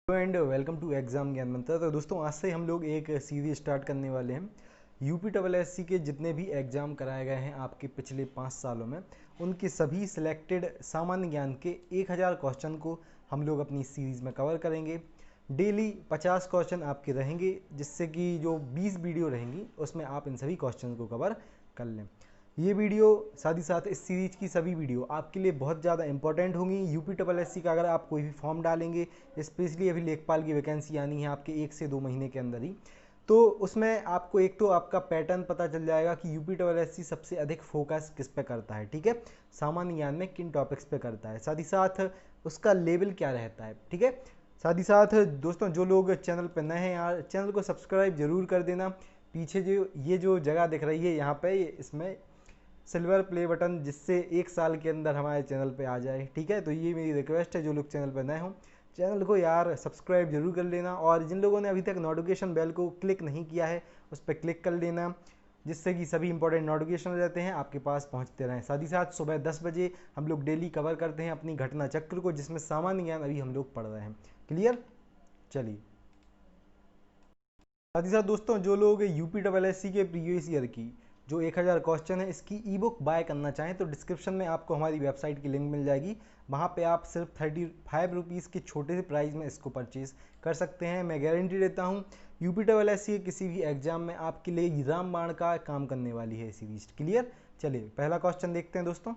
And welcome to exam ज्ञान मंत्र। तो दोस्तों आज से हम लोग एक सीरीज स्टार्ट करने वाले हैं। यूपी डबल एस सी के जितने भी एग्ज़ाम कराए गए हैं आपके पिछले 5 सालों में, उनके सभी सिलेक्टेड सामान्य ज्ञान के 1000 क्वेश्चन को हम लोग अपनी सीरीज़ में कवर करेंगे। डेली 50 क्वेश्चन आपके रहेंगे, जिससे कि जो 20 वीडियो रहेंगी उसमें आप इन सभी क्वेश्चन को कवर कर लें। ये वीडियो साथ ही साथ इस सीरीज की सभी वीडियो आपके लिए बहुत ज़्यादा इंपॉर्टेंट होंगी। यूपी डबल एस सी का अगर आप कोई भी फॉर्म डालेंगे, स्पेशली अभी लेखपाल की वैकेंसी आनी है आपके 1 से 2 महीने के अंदर ही, तो उसमें आपको एक तो आपका पैटर्न पता चल जाएगा कि यूपी डबल एस सी सबसे अधिक फोकस किस पे करता है, ठीक है, सामान्य ज्ञान में किन टॉपिक्स पे करता है, साथ ही साथ उसका लेवल क्या रहता है, ठीक है। साथ ही साथ दोस्तों जो लोग चैनल पर नए हैं यार, चैनल को सब्सक्राइब जरूर कर देना। पीछे जो जगह दिख रही है यहाँ पे, इसमें सिल्वर प्ले बटन, जिससे 1 साल के अंदर हमारे चैनल पे आ जाए, ठीक है। तो ये मेरी रिक्वेस्ट है, जो लोग चैनल पे नए हों चैनल को यार सब्सक्राइब जरूर कर लेना, और जिन लोगों ने अभी तक नोटिफिकेशन बेल को क्लिक नहीं किया है उस पर क्लिक कर लेना, जिससे कि सभी इंपॉर्टेंट नोटिफिकेशन रहते हैं आपके पास पहुंचते रहें। साथ ही साथ सुबह 10 बजे हम लोग डेली कवर करते हैं अपनी घटना चक्र को, जिसमें सामान्य ज्ञान अभी हम लोग पढ़ रहे हैं। क्लियर? चलिए, साथ ही साथ दोस्तों जो लोग यूपी डबल एस सी के प्रीवियस ईयर की जो 1000 क्वेश्चन है इसकी ई बुक बाय करना चाहें तो डिस्क्रिप्शन में आपको हमारी वेबसाइट की लिंक मिल जाएगी। वहाँ पे आप सिर्फ 35 रुपीज़ के छोटे से प्राइस में इसको परचेज़ कर सकते हैं। मैं गारंटी देता हूँ यूपी डबल एस सी के किसी भी एग्जाम में आपके लिए रामबाण का काम करने वाली है सीरीज। क्लियर? चलिए पहला क्वेश्चन देखते हैं दोस्तों।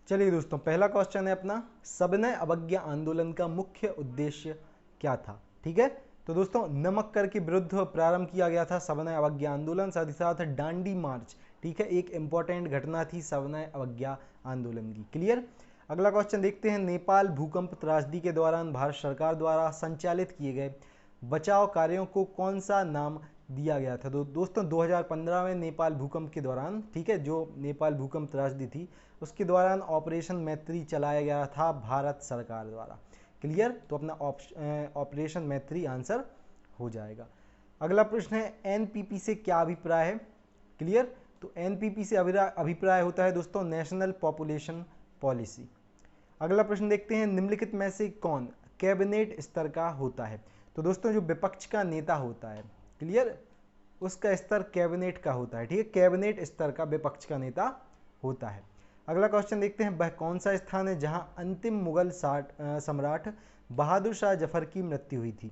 चलिए दोस्तों, पहला क्वेश्चन है अपना, सविनय अवज्ञा आंदोलन का मुख्य उद्देश्य क्या था? ठीक है, तो दोस्तों नमक कर के विरुद्ध प्रारंभ किया गया था सविनय अवज्ञा आंदोलन। साथ ही साथ दांडी मार्च, ठीक है, एक इंपॉर्टेंट घटना थी सविनय अवज्ञा आंदोलन की। क्लियर? अगला क्वेश्चन देखते हैं, नेपाल भूकंप त्रासदी के दौरान भारत सरकार द्वारा संचालित किए गए बचाव कार्यों को कौन सा नाम दिया गया था? तो दोस्तों 2015 में नेपाल भूकंप के दौरान, ठीक है, जो नेपाल भूकंप त्रासदी थी उसके दौरान ऑपरेशन मैत्री चलाया गया था भारत सरकार द्वारा। क्लियर? तो अपना ऑपरेशन मैत्री आंसर हो जाएगा। अगला प्रश्न है, एनपीपी से क्या अभिप्राय है? क्लियर? तो एनपीपी से अभिप्राय होता है दोस्तों नेशनल पॉपुलेशन पॉलिसी। अगला प्रश्न देखते हैं, निम्नलिखित में से कौन कैबिनेट स्तर का होता है? तो दोस्तों जो विपक्ष का नेता होता है, क्लियर, उसका स्तर कैबिनेट का होता है, ठीक है, कैबिनेट स्तर का विपक्ष का नेता होता है। अगला क्वेश्चन देखते हैं, वह कौन सा स्थान है जहां अंतिम मुगल सम्राट बहादुर शाह जफर की मृत्यु हुई थी?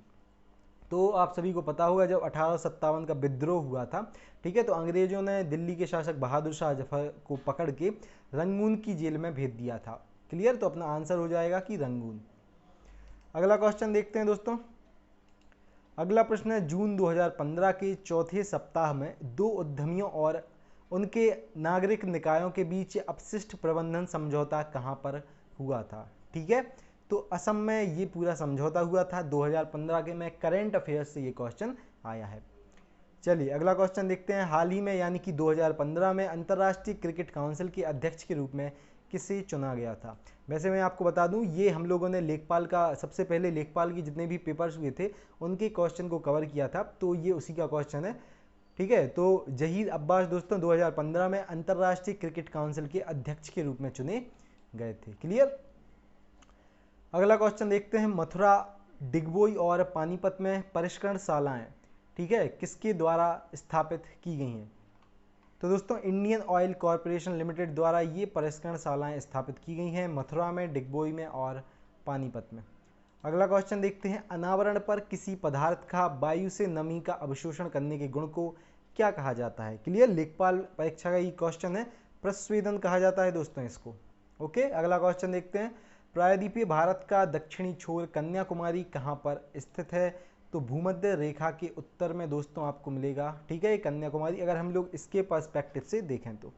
तो आप सभी को पता होगा जब 1857 का विद्रोह हुआ था, ठीक है, तो अंग्रेजों ने दिल्ली के शासक बहादुर शाह जफर को पकड़ के रंगून की जेल में भेज दिया था। क्लियर? तो अपना आंसर हो जाएगा कि रंगून। अगला क्वेश्चन देखते हैं दोस्तों। अगला प्रश्न है, जून 2015 के चौथे सप्ताह में दो उद्यमियों और उनके नागरिक निकायों के बीच अपशिष्ट प्रबंधन समझौता कहां पर हुआ था? ठीक है, तो असम में ये पूरा समझौता हुआ था 2015 के में। करेंट अफेयर्स से ये क्वेश्चन आया है। चलिए अगला क्वेश्चन देखते हैं, हाल ही में यानी कि 2015 में अंतर्राष्ट्रीय क्रिकेट काउंसिल के अध्यक्ष के रूप में किसे चुना गया था? वैसे मैं आपको बता दूं, ये हम लोगों ने लेखपाल का, सबसे पहले लेखपाल की जितने भी पेपर्स हुए थे उनके क्वेश्चन को कवर किया था, तो ये उसी का क्वेश्चन है। ठीक है, तो जहीर अब्बास दोस्तों 2015 में अंतर्राष्ट्रीय क्रिकेट काउंसिल के अध्यक्ष के रूप में चुने गए थे। क्लियर? अगला क्वेश्चन देखते हैं, मथुरा, डिगबोई और पानीपत में परिष्करण शालाएं, ठीक है, किसके द्वारा स्थापित की गई हैं? तो दोस्तों इंडियन ऑयल कॉरपोरेशन लिमिटेड द्वारा ये परिष्करण शालाएं स्थापित की गई हैं, मथुरा में, डिगबोई में और पानीपत में। अगला क्वेश्चन देखते हैं, अनावरण पर किसी पदार्थ का वायु से नमी का अवशोषण करने के गुण को क्या कहा जाता है? क्लियर? लेखपाल परीक्षा का ये क्वेश्चन है, प्रस्वेदन कहा जाता है दोस्तों इसको। ओके, अगला क्वेश्चन देखते हैं, प्रायद्वीपीय भारत का दक्षिणी छोर कन्याकुमारी कहाँ पर स्थित है? तो भूमध्य रेखा के उत्तर में दोस्तों आपको मिलेगा, ठीक है, कन्याकुमारी, अगर हम लोग इसके पर्सपेक्टिव से देखें तो।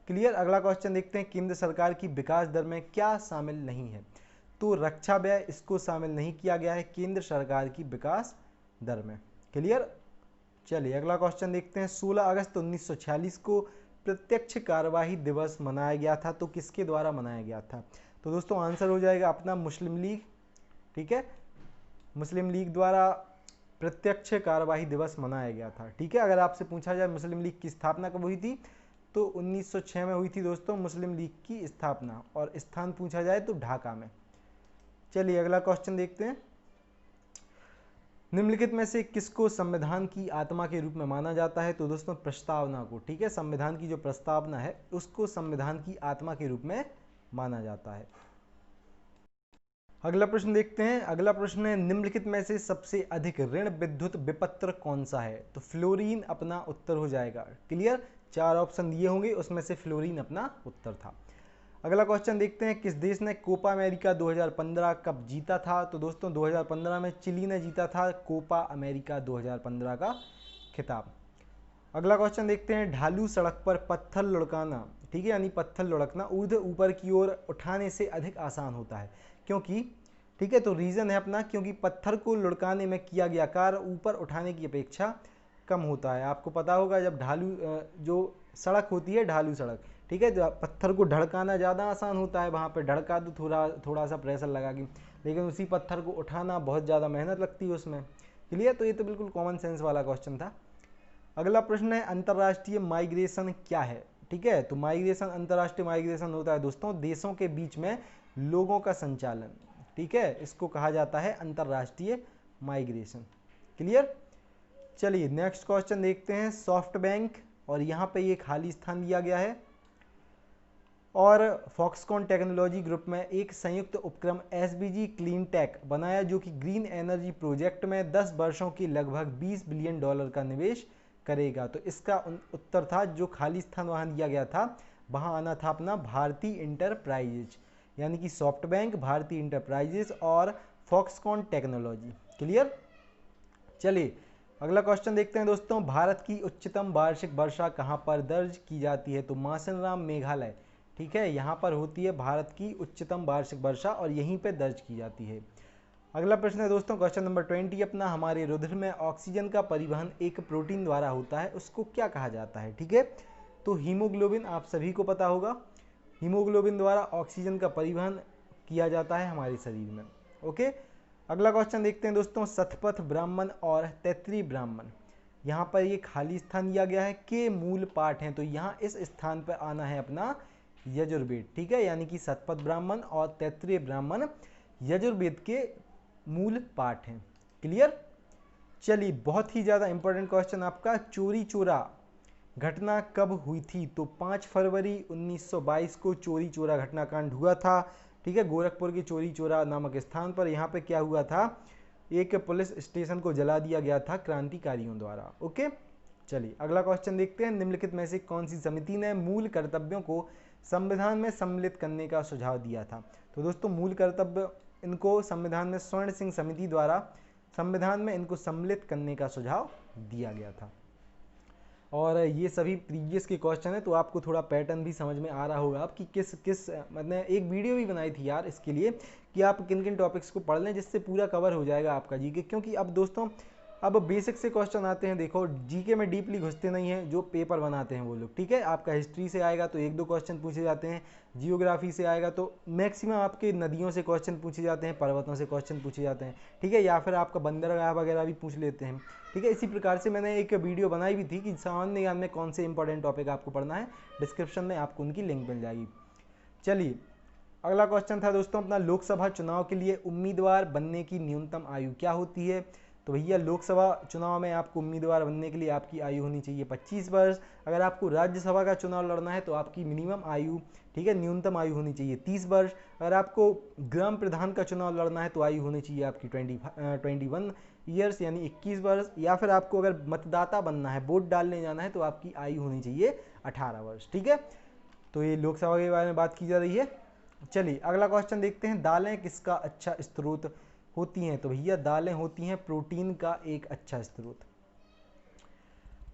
क्लियर? अगला क्वेश्चन देखते हैं, केंद्र सरकार की विकास दर में क्या शामिल नहीं है? तो रक्षा व्यय, इसको शामिल नहीं किया गया है केंद्र सरकार की विकास दर में। क्लियर? चलिए अगला क्वेश्चन देखते हैं, 16 अगस्त 1946 को प्रत्यक्ष कार्यवाही दिवस मनाया गया था, तो किसके द्वारा मनाया गया था? तो दोस्तों आंसर हो जाएगा अपना मुस्लिम लीग, ठीक है, मुस्लिम लीग द्वारा प्रत्यक्ष कार्यवाही दिवस मनाया गया था। ठीक है, अगर आपसे पूछा जाए मुस्लिम लीग की स्थापना कब हुई थी, तो 1906 में हुई थी दोस्तों मुस्लिम लीग की स्थापना, और स्थान पूछा जाए तो ढाका में। चलिए अगला क्वेश्चन देखते हैं। निम्नलिखित में से किसको संविधान की आत्मा के रूप में माना जाता है? तो दोस्तों प्रस्तावना को, ठीक है, संविधान की जो प्रस्तावना है उसको संविधान की आत्मा के रूप में माना जाता है। अगला प्रश्न देखते हैं। अगला प्रश्न है, निम्नलिखित में से सबसे अधिक ऋण विद्युत विपत्र कौन सा है? तो फ्लोरीन अपना उत्तर हो जाएगा। क्लियर, 4 ऑप्शन दिए होंगे, उसमें से फ्लोरीन अपना उत्तर था। अगला क्वेश्चन देखते हैं, किस देश ने कोपा अमेरिका 2015 कब जीता था? तो दोस्तों 2015 में चिली ने जीता था कोपा अमेरिका 2015 का खिताब। अगला क्वेश्चन देखते हैं, ढालू सड़क पर पत्थर लुढ़काना, ठीक है, यानी पत्थर लुढ़कना ऊर्ध्व ऊपर की ओर उठाने से अधिक आसान होता है, क्योंकि, ठीक है, तो रीजन है अपना, क्योंकि पत्थर को लुढ़काने में किया गया कार्य ऊपर उठाने की अपेक्षा कम होता है। आपको पता होगा जब ढालू जो सड़क होती है, ढालू सड़क, ठीक है, जो पत्थर को ढड़काना ज़्यादा आसान होता है, वहाँ पे ढड़का दो थोड़ा सा प्रेशर लगा के, लेकिन उसी पत्थर को उठाना बहुत ज़्यादा मेहनत लगती है उसमें। क्लियर, तो ये तो बिल्कुल कॉमन सेंस वाला क्वेश्चन था। अगला प्रश्न है, अंतर्राष्ट्रीय माइग्रेशन क्या है? ठीक है, तो माइग्रेशन, अंतर्राष्ट्रीय माइग्रेशन होता है दोस्तों देशों के बीच में लोगों का संचालन, ठीक है, इसको कहा जाता है अंतर्राष्ट्रीय माइग्रेशन। क्लियर, चलिए नेक्स्ट क्वेश्चन देखते हैं। सॉफ्ट बैंक, और यहाँ पे ये खाली स्थान दिया गया है, और फॉक्सकॉन टेक्नोलॉजी ग्रुप में एक संयुक्त उपक्रम एसबीजी क्लीन टेक बनाया, जो कि ग्रीन एनर्जी प्रोजेक्ट में 10 वर्षों की लगभग $20 बिलियन का निवेश करेगा। तो इसका उत्तर था, जो खाली स्थान वहाँ दिया गया था, वहाँ आना था अपना भारती इंटरप्राइजेज, यानी कि सॉफ्ट बैंक, भारती इंटरप्राइजेज और फॉक्सकॉन टेक्नोलॉजी। क्लियर, चलिए अगला क्वेश्चन देखते हैं दोस्तों। भारत की उच्चतम वार्षिक वर्षा कहाँ पर दर्ज की जाती है? तो मासिनराम मेघालय, ठीक है, यहाँ पर होती है भारत की उच्चतम वार्षिक वर्षा और यहीं पे दर्ज की जाती है। अगला प्रश्न है दोस्तों, क्वेश्चन नंबर 20 अपना, हमारे रुधिर में ऑक्सीजन का परिवहन एक प्रोटीन द्वारा होता है, उसको क्या कहा जाता है? ठीक है, तो हीमोग्लोबिन, आप सभी को पता होगा, हीमोग्लोबिन द्वारा ऑक्सीजन का परिवहन किया जाता है हमारे शरीर में। ओके, अगला क्वेश्चन देखते हैं दोस्तों। शतपथ ब्राह्मण और तैत्तिरीय ब्राह्मण, यहाँ पर ये खाली स्थान दिया गया है, के मूल पाठ हैं, तो यहाँ इस स्थान पर आना है अपना यजुर्वेद, ठीक है, यानी कि शतपथ ब्राह्मण और तैत्तिरीय ब्राह्मण यजुर्वेद के मूल पाठ हैं। क्लियर, चलिए बहुत ही ज़्यादा इंपॉर्टेंट क्वेश्चन आपका, चोरी चोरा घटना कब हुई थी? तो 5 फरवरी 1922 को चोरी चोरा घटनाकांड हुआ था, ठीक है, गोरखपुर के चोरी चोरा नामक स्थान पर। यहाँ पे क्या हुआ था, एक पुलिस स्टेशन को जला दिया गया था क्रांतिकारियों द्वारा। ओके, चलिए अगला क्वेश्चन देखते हैं। निम्नलिखित में से कौन सी समिति ने मूल कर्तव्यों को संविधान में सम्मिलित करने का सुझाव दिया था? तो दोस्तों मूल कर्तव्य, इनको संविधान में स्वर्ण सिंह समिति द्वारा संविधान में इनको सम्मिलित करने का सुझाव दिया गया था। और ये सभी प्रीवियस के क्वेश्चन है, तो आपको थोड़ा पैटर्न भी समझ में आ रहा होगा आप कि किस किस, मैंने एक वीडियो भी बनाई थी यार इसके लिए कि आप किन किन टॉपिक्स को पढ़ लें, जिससे पूरा कवर हो जाएगा आपका जीके। क्योंकि अब दोस्तों अब बेसिक से क्वेश्चन आते हैं, देखो जीके में डीपली घुसते नहीं हैं जो पेपर बनाते हैं वो लोग, ठीक है। आपका हिस्ट्री से आएगा तो 1-2 क्वेश्चन पूछे जाते हैं, जियोग्राफी से आएगा तो मैक्सिमम आपके नदियों से क्वेश्चन पूछे जाते हैं, पर्वतों से क्वेश्चन पूछे जाते हैं, ठीक है, या फिर आपका बंदरगाह वगैरह भी पूछ लेते हैं, ठीक है। इसी प्रकार से मैंने एक वीडियो बनाई भी थी कि सामान्य ज्ञान में कौन से इंपॉर्टेंट टॉपिक आपको पढ़ना है, डिस्क्रिप्शन में आपको उनकी लिंक मिल जाएगी। चलिए अगला क्वेश्चन था दोस्तों अपना, लोकसभा चुनाव के लिए उम्मीदवार बनने की न्यूनतम आयु क्या होती है? तो भैया लोकसभा चुनाव में आपको उम्मीदवार बनने के लिए आपकी आयु होनी चाहिए 25 वर्ष। अगर आपको राज्यसभा का चुनाव लड़ना है तो आपकी मिनिमम आयु, ठीक है, न्यूनतम आयु होनी चाहिए 30 वर्ष। अगर आपको ग्राम प्रधान का चुनाव लड़ना है तो आयु होनी चाहिए आपकी 21 ईयर्स, यानी 21 वर्ष। या फिर आपको अगर मतदाता बनना है, वोट डालने जाना है, तो आपकी आयु होनी चाहिए 18 वर्ष, ठीक है। तो ये लोकसभा के बारे में बात की जा रही है। चलिए अगला क्वेश्चन देखते हैं, दालें किसका अच्छा स्रोत होती हैं? तो भैया दालें होती हैं प्रोटीन का एक अच्छा स्रोत।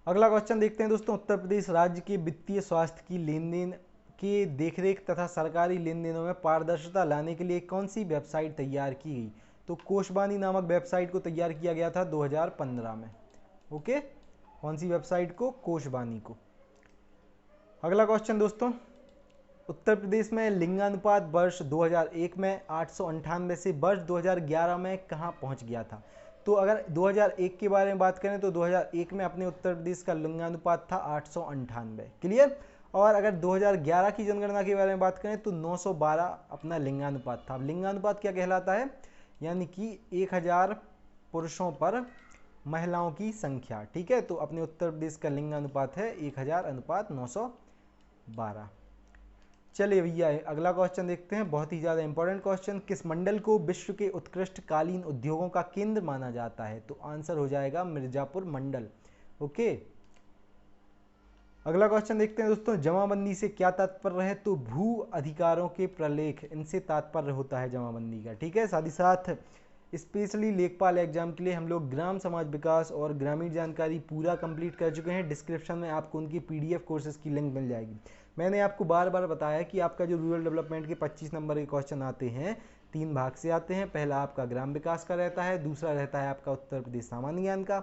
अगला क्वेश्चन देखते हैं दोस्तों, उत्तर प्रदेश राज्य के वित्तीय स्वास्थ्य की लेन देन के देखरेख तथा सरकारी लेन देनों में पारदर्शिता लाने के लिए कौन सी वेबसाइट तैयार की गई? तो कोषवाणी नामक वेबसाइट को तैयार किया गया था 2015 में। ओके, कौन सी वेबसाइट को? कोषवाणी को। अगला क्वेश्चन दोस्तों, उत्तर प्रदेश में लिंगानुपात वर्ष 2001 में 898 से वर्ष 2011 में कहाँ पहुँच गया था? तो अगर 2001 के बारे में बात करें तो 2001 में अपने उत्तर प्रदेश का लिंगानुपात था 898। क्लियर, और अगर 2011 की जनगणना के बारे में बात करें तो 912 अपना लिंगानुपात था। अब लिंगानुपात क्या कहलाता है, यानी कि 1000 पुरुषों पर महिलाओं की संख्या, ठीक है। तो अपने उत्तर प्रदेश का लिंगानुपात है 1000:912। चलिए भैया अगला क्वेश्चन देखते हैं, बहुत ही ज़्यादा इंपॉर्टेंट क्वेश्चन। किस मंडल को विश्व के उत्कृष्ट कालीन उद्योगों का केंद्र माना जाता है? तो आंसर हो जाएगा मिर्जापुर मंडल। ओके, अगला क्वेश्चन देखते हैं दोस्तों, जमाबंदी से क्या तात्पर्य है? तो भू अधिकारों के प्रलेख, इनसे तात्पर्य होता है जमाबंदी का, ठीक है। साथ ही साथ स्पेशली लेखपाल एग्जाम के लिए हम लोग ग्राम समाज विकास और ग्रामीण जानकारी पूरा कंप्लीट कर चुके हैं। डिस्क्रिप्शन में आपको उनकी पीडीएफ कोर्सेज की लिंक मिल जाएगी। मैंने आपको बार बार बताया कि आपका जो रूरल डेवलपमेंट के 25 नंबर के क्वेश्चन आते हैं, 3 भाग से आते हैं। पहला आपका ग्राम विकास का रहता है, दूसरा रहता है आपका उत्तर प्रदेश सामान्य ज्ञान का,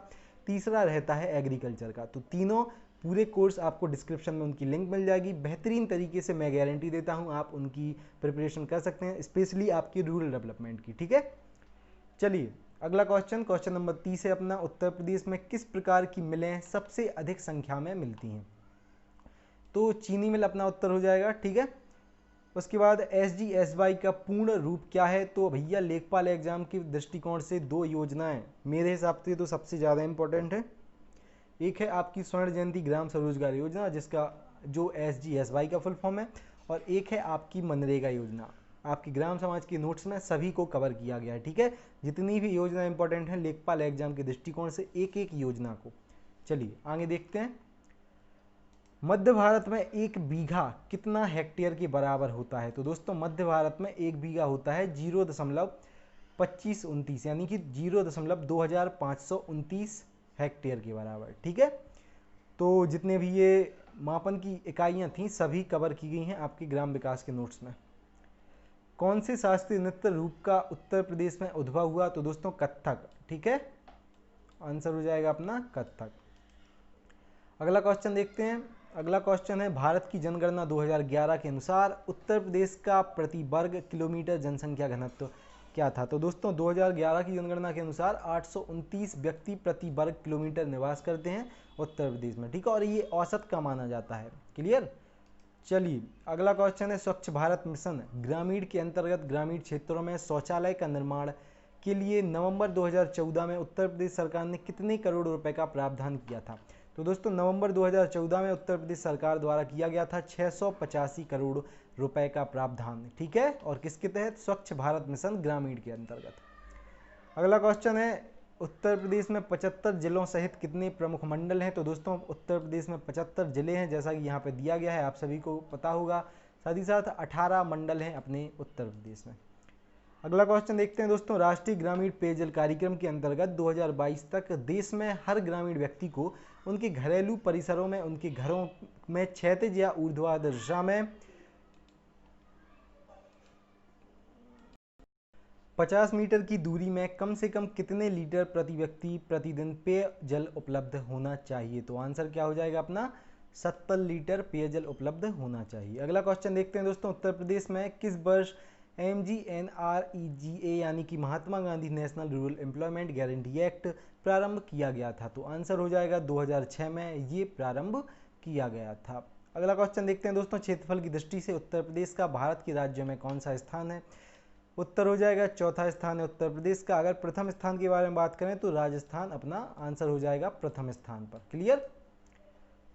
तीसरा रहता है एग्रीकल्चर का। तो तीनों पूरे कोर्स आपको डिस्क्रिप्शन में उनकी लिंक मिल जाएगी। बेहतरीन तरीके से मैं गारंटी देता हूँ आप उनकी प्रिपरेशन कर सकते हैं, स्पेशली आपकी रूरल डेवलपमेंट की, ठीक है। चलिए अगला क्वेश्चन नंबर 30 है अपना, उत्तर प्रदेश में किस प्रकार की मिलें सबसे अधिक संख्या में मिलती हैं? तो चीनी मिल अपना उत्तर हो जाएगा, ठीक है। उसके बाद SGSY का पूर्ण रूप क्या है? तो भैया लेखपाल एग्जाम के दृष्टिकोण से 2 योजनाएं मेरे हिसाब से तो सबसे ज़्यादा इंपॉर्टेंट है। एक है आपकी स्वर्ण जयंती ग्राम स्वरोजगार योजना, जिसका जो SGSY का फुल फॉर्म है, और एक है आपकी मनरेगा योजना। आपकी ग्राम समाज के नोट्स में सभी को कवर किया गया है, ठीक है। जितनी भी योजना इंपॉर्टेंट है लेखपाल एग्जाम के दृष्टिकोण से, एक एक योजना को। चलिए आगे देखते हैं, मध्य भारत में 1 बीघा कितना हेक्टेयर के बराबर होता है? तो दोस्तों मध्य भारत में 1 बीघा होता है 0.2529 यानी कि 0.2529 हेक्टेयर के बराबर, ठीक है। तो जितने भी ये मापन की इकाइयाँ थीं सभी कवर की गई हैं आपके ग्राम विकास के नोट्स में। कौन से शास्त्रीय नृत्य रूप का उत्तर प्रदेश में उद्भव हुआ? तो दोस्तों कथक, ठीक है। आंसर हो जाएगा अपना कथक। अगला क्वेश्चन देखते हैं, अगला क्वेश्चन है, भारत की जनगणना 2011 के अनुसार उत्तर प्रदेश का प्रति वर्ग किलोमीटर जनसंख्या घनत्व क्या था? तो दोस्तों 2011 की जनगणना के अनुसार 829 व्यक्ति प्रति वर्ग किलोमीटर निवास करते हैं उत्तर प्रदेश में, ठीक है। और ये औसत का माना जाता है, क्लियर। चलिए अगला क्वेश्चन है, स्वच्छ भारत मिशन ग्रामीण के अंतर्गत ग्रामीण क्षेत्रों में शौचालय का निर्माण के लिए नवंबर 2014 में उत्तर प्रदेश सरकार ने कितने करोड़ रुपए का प्रावधान किया था? तो दोस्तों नवंबर 2014 में उत्तर प्रदेश सरकार द्वारा किया गया था 685 करोड़ रुपए का प्रावधान, ठीक है। और किसके तहत? स्वच्छ भारत मिशन ग्रामीण के अंतर्गत। अगला क्वेश्चन है, उत्तर प्रदेश में 75 जिलों सहित कितने प्रमुख मंडल हैं? तो दोस्तों उत्तर प्रदेश में 75 जिले हैं, जैसा कि यहाँ पे दिया गया है, आप सभी को पता होगा। साथ ही साथ 18 मंडल हैं अपने उत्तर प्रदेश में। अगला क्वेश्चन देखते हैं दोस्तों, राष्ट्रीय ग्रामीण पेयजल कार्यक्रम के अंतर्गत 2022 तक देश में हर ग्रामीण व्यक्ति को उनके घरेलू परिसरों में उनके घरों में क्षैतिज या ऊर्ध्वाधर दिशा में 50 मीटर की दूरी में कम से कम कितने लीटर प्रति व्यक्ति प्रतिदिन पेयजल उपलब्ध होना चाहिए? तो आंसर क्या हो जाएगा अपना 70 लीटर पेयजल उपलब्ध होना चाहिए। अगला क्वेश्चन देखते हैं दोस्तों, उत्तर प्रदेश में किस वर्ष MGNREGA यानी कि Mahatma Gandhi national rural employment guarantee act प्रारंभ किया गया था? तो आंसर हो जाएगा 2006 में ये प्रारंभ किया गया था। अगला क्वेश्चन देखते हैं दोस्तों, क्षेत्रफल की दृष्टि से उत्तर प्रदेश का भारत के राज्यों में कौन सा स्थान है? उत्तर हो जाएगा चौथा स्थान है उत्तर प्रदेश का। अगर प्रथम स्थान के बारे में बात करें तो राजस्थान अपना आंसर हो जाएगा प्रथम स्थान पर, क्लियर।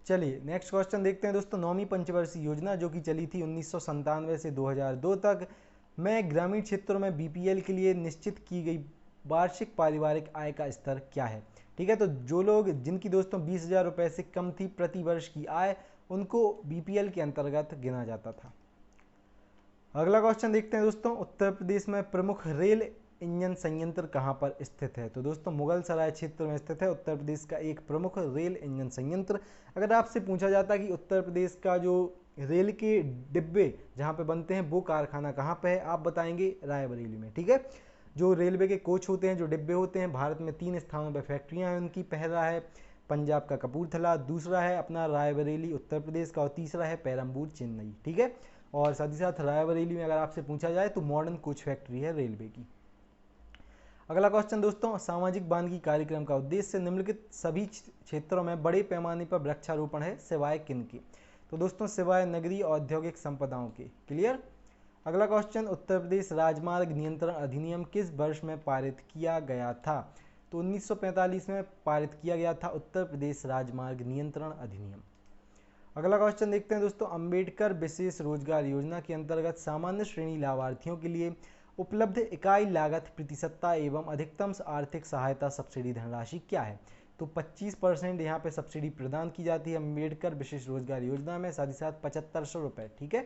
चलिए नेक्स्ट क्वेश्चन देखते हैं दोस्तों, 9वीं पंचवर्षीय योजना जो कि चली थी 1997 से 2002 तक में ग्रामीण क्षेत्रों में BPL के लिए निश्चित की गई वार्षिक पारिवारिक आय का स्तर क्या है? ठीक है, तो जो लोग जिनकी दोस्तों 20,000 रुपये से कम थी प्रति वर्ष की आय, उनको BPL के अंतर्गत गिना जाता था। अगला क्वेश्चन देखते हैं दोस्तों, उत्तर प्रदेश में प्रमुख रेल इंजन संयंत्र कहाँ पर स्थित है? तो दोस्तों मुगल सराय क्षेत्र में स्थित है उत्तर प्रदेश का एक प्रमुख रेल इंजन संयंत्र। अगर आपसे पूछा जाता कि उत्तर प्रदेश का जो रेल के डिब्बे जहाँ पे बनते हैं वो कारखाना कहाँ पे है, आप बताएंगे रायबरेली में, ठीक है। जो रेलवे के कोच होते हैं, जो डिब्बे होते हैं, भारत में 3 स्थानों पर फैक्ट्रियाँ हैं उनकी। पहला है पंजाब का कपूरथला, दूसरा है अपना रायबरेली उत्तर प्रदेश का, और तीसरा है पेरम्बूर चेन्नई, ठीक है। और साथ ही साथ रायबरेली में अगर आपसे पूछा जाए तो मॉडर्न कोच फैक्ट्री है रेलवे की। अगला क्वेश्चन दोस्तों, सामाजिक वानिकी कार्यक्रम का उद्देश्य निम्नलिखित सभी क्षेत्रों में बड़े पैमाने पर वृक्षारोपण है सिवाय किन के? तो दोस्तों सिवाय नगरीय औद्योगिक संपदाओं के। क्लियर। अगला क्वेश्चन, उत्तर प्रदेश राजमार्ग नियंत्रण अधिनियम किस वर्ष में पारित किया गया था? तो 1945 में पारित किया गया था उत्तर प्रदेश राजमार्ग नियंत्रण अधिनियम। अगला क्वेश्चन देखते हैं दोस्तों, अंबेडकर विशेष रोजगार योजना के अंतर्गत सामान्य श्रेणी लाभार्थियों के लिए उपलब्ध इकाई लागत प्रतिशतता एवं अधिकतम आर्थिक सहायता सब्सिडी धनराशि क्या है? तो 25% यहाँ पे सब्सिडी प्रदान की जाती है अंबेडकर विशेष रोजगार योजना में, साथ ही साथ 7500 रुपये। ठीक है।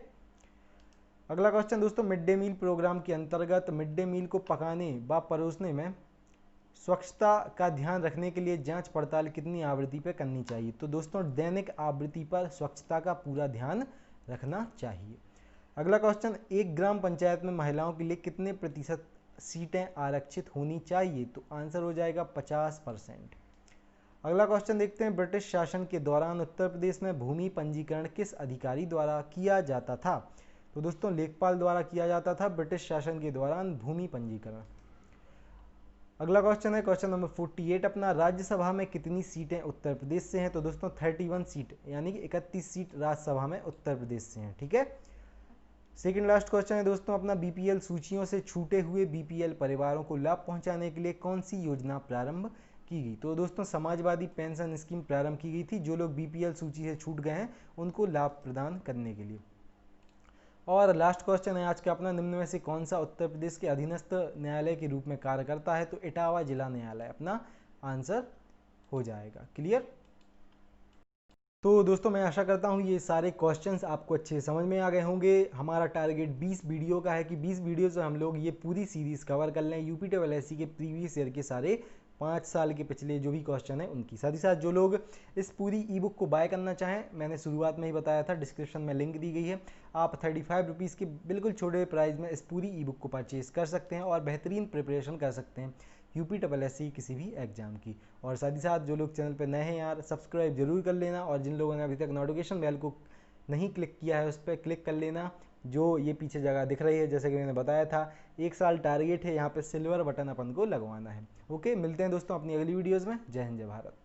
अगला क्वेश्चन दोस्तों, मिड डे मील प्रोग्राम के अंतर्गत मिड डे मील को पकाने व परोसने में स्वच्छता का ध्यान रखने के लिए जांच पड़ताल कितनी आवृत्ति पर करनी चाहिए? तो दोस्तों दैनिक आवृत्ति पर स्वच्छता का पूरा ध्यान रखना चाहिए। अगला क्वेश्चन, एक ग्राम पंचायत में महिलाओं के लिए कितने प्रतिशत सीटें आरक्षित होनी चाहिए? तो आंसर हो जाएगा 50%। अगला क्वेश्चन देखते हैं, ब्रिटिश शासन के दौरान उत्तर प्रदेश में भूमि पंजीकरण किस अधिकारी द्वारा किया जाता था? तो दोस्तों लेखपाल द्वारा किया जाता था ब्रिटिश शासन के दौरान भूमि पंजीकरण। अगला क्वेश्चन है क्वेश्चन नंबर 48 अपना, राज्यसभा में कितनी सीटें उत्तर प्रदेश से हैं? तो दोस्तों 31 सीट, यानी कि 31 सीट राज्यसभा में उत्तर प्रदेश से हैं। ठीक है। सेकंड लास्ट क्वेश्चन है दोस्तों अपना, बीपीएल सूचियों से छूटे हुए बीपीएल परिवारों को लाभ पहुंचाने के लिए कौन सी योजना प्रारंभ की गई? तो दोस्तों समाजवादी पेंशन स्कीम प्रारंभ की गई थी। जो लोग बीपीएल सूची से छूट गए हैं उनको लाभ प्रदान करने के लिए। और लास्ट क्वेश्चन है आज का अपना, निम्न में से कौन सा उत्तर प्रदेश के अधीनस्थ न्यायालय के रूप में कार्य करता है? तो इटावा जिला न्यायालय अपना आंसर हो जाएगा। क्लियर। तो दोस्तों मैं आशा करता हूँ ये सारे क्वेश्चंस आपको अच्छे समझ में आ गए होंगे। हमारा टारगेट 20 वीडियो का है कि 20 वीडियो से हम लोग ये पूरी सीरीज़ कवर कर लें, यूपीटीएससी के प्रीवियस ईयर के सारे 5 साल के पिछले जो भी क्वेश्चन है उनकी। साथ ही साथ जो लोग इस पूरी ई बुक को बाय करना चाहें, मैंने शुरुआत में ही बताया था, डिस्क्रिप्शन में लिंक दी गई है। आप 35 रुपीज़ के बिल्कुल छोटे प्राइस में इस पूरी ई बुक को परचेज कर सकते हैं और बेहतरीन प्रिपरेशन कर सकते हैं यूपीटीएससी किसी भी एग्जाम की। और साथ ही साथ जो लोग चैनल पर नए हैं यार, सब्सक्राइब जरूर कर लेना, और जिन लोगों ने अभी तक नोटिफिकेशन बेल को नहीं क्लिक किया है उस पर क्लिक कर लेना, जो ये पीछे जगह दिख रही है। जैसे कि मैंने बताया था 1 साल टारगेट है, यहाँ पे सिल्वर बटन अपन को लगवाना है। ओके, मिलते हैं दोस्तों अपनी अगली वीडियोज़ में। जय हिंद जय भारत।